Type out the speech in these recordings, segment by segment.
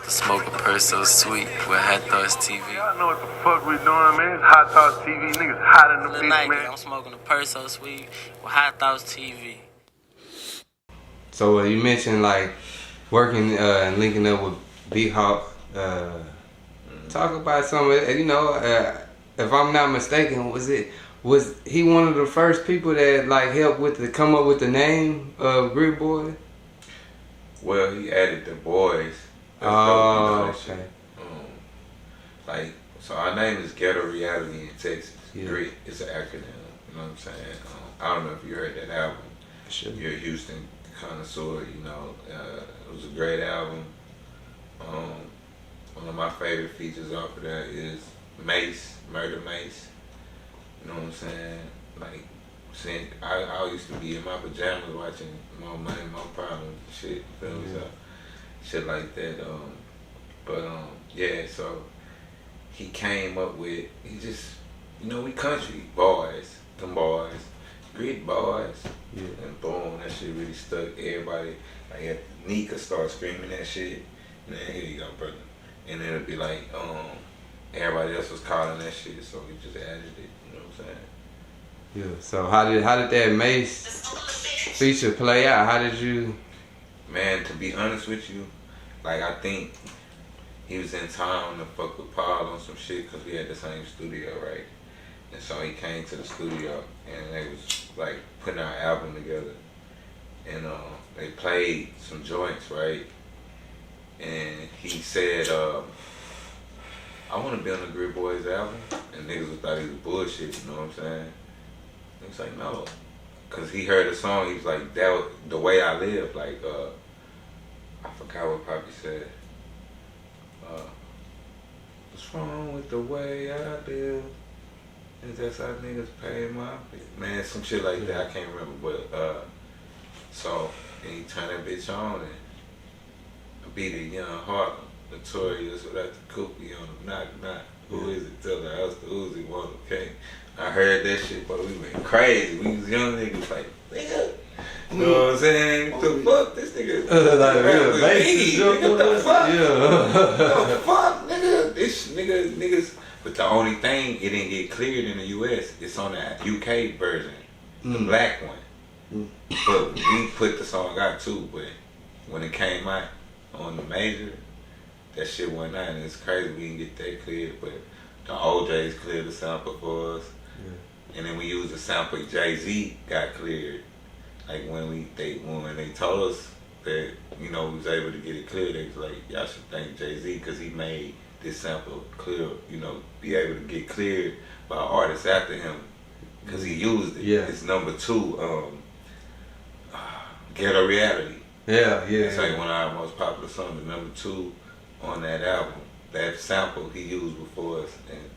Smoke a purse so sweet with HighThoughtsTV. Y'all know what the fuck we doing, man. It's HighThoughtsTV. Niggas hot in the bitch, man. I'm smoking a purse so sweet with HighThoughtsTV. So you mentioned like working and linking up with Big Hawk. Talk about some of it. You know, if I'm not mistaken, was he one of the first people that like helped with the come up with the name of GRiT Boy? Well, he added the boys. Oh, okay. Like, so our name is Ghetto Reality in Texas. Yeah. GRiT is an acronym. You know what I'm saying? I don't know if you heard that album. Sure. You're a Houston connoisseur. You know, it was a great album. One of my favorite features off of that is Mase, Murder Mase. You know what I'm saying? Like, I used to be in my pajamas watching More Money, More Problems, shit. You feel me? So, shit like that. Yeah. So he came up with. He just, you know, we country boys, them boys, GRiT boys, and boom, that shit really stuck. Everybody, like, Nika start screaming that shit. Man, here you go, brother. And then it'd be like, everybody else was calling that shit, so we just added it. You know what I'm saying? Yeah. So how did that Mase feature play out? How did you? Man, to be honest with you, like, I think he was in town to fuck with Paul on some shit because we had the same studio, right? And so he came to the studio and they was like putting our album together, and they played some joints, right? And he said, I want to be on the GRiT Boys album. And niggas thought he was bullshit, you know what I'm saying? He was like, no. Because he heard the song, he was like, that was the way I live. Like, I forgot what Poppy said. What's wrong with the way I live? Is that's how niggas pay my bill? Man, some shit like that, I can't remember. But, so, and he turned that bitch on and beat a young Harlem, notorious without the coopy on him, knock. Who is it? Tell the house the Uzi one, okay? I heard that shit, but we went crazy. We was young niggas like, nigga. You know what I'm saying? What the fuck? This nigga. What the fuck? What the fuck, nigga? This niggas. But the only thing, it didn't get cleared in the US. It's on the UK version, the black one. But we put the song out too, but when it came out on the major, that shit went out, and it's crazy we didn't get that cleared, but the OJs cleared the sample for us. Yeah. And then we used the sample Jay-Z got cleared. Like when they told us that, you know, we was able to get it cleared, they was like, y'all should thank Jay-Z because he made this sample clear, you know, be able to get cleared by artists after him because he used it. Yeah. It's number 2, Ghetto Reality. Yeah. It's like one of our most popular songs, the number 2 on that album. That sample he used before us, and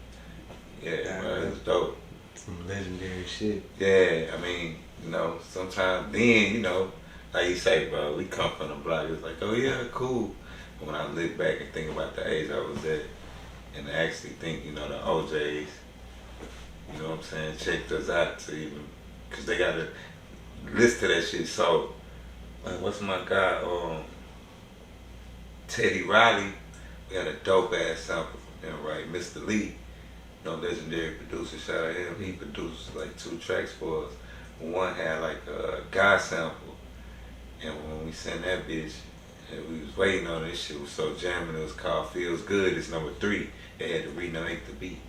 bro, it was dope. Some legendary shit. Yeah, I mean, you know, sometimes then, you know, like you say, bro, we come from the block. It's like, oh yeah, cool. But when I look back and think about the age I was at, and actually think, you know, the OJs, you know what I'm saying, checked us out to even, cause they gotta listen to that shit. So, like, what's my guy, Teddy Riley, we had a dope ass sample from him, right? Mr. Lee, you know, legendary producer, shout out to him. He produced like 2 tracks for us. One had like a guy sample, and when we sent that bitch, and we was waiting on this shit, was so jamming, it was called Feels Good, it's number 3. They had to remake the beat.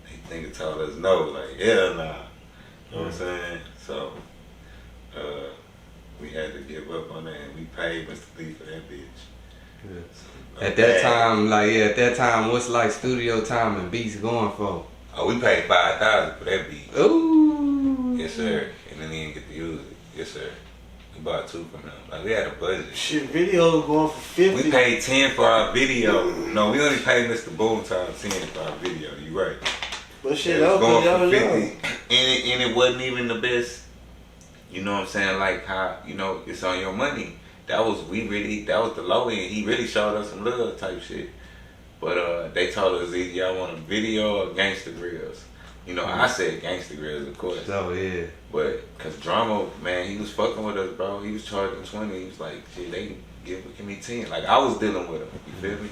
They think it told us no, like, hell nah. You know what I'm saying? So, we had to give up on that, and we paid Mr. Lee for that bitch. Yeah. So, at that time, what's like studio time and beats going for? Oh, we paid $5,000 for that beat. Ooh. Yes, sir. And then he didn't get to use it. Yes, sir. We bought 2 from him. Like, we had a budget. Shit, video going for 50. We paid 10 for our video. No, we only paid Mr. Boomtown 10 for our video. You right. But shit, it was going for 50. Know. And it wasn't even the best. You know what I'm saying? Like how, you know, it's on your money. That was the low end. He really showed us some love type shit. But they told us either y'all want a video or Gangsta Grills. You know, I said Gangsta Grills, of course. Oh, yeah. But, cause Drama, man, he was fucking with us, bro. He was charging 20. He was like, shit, give me 10. Like I was dealing with him. You feel me?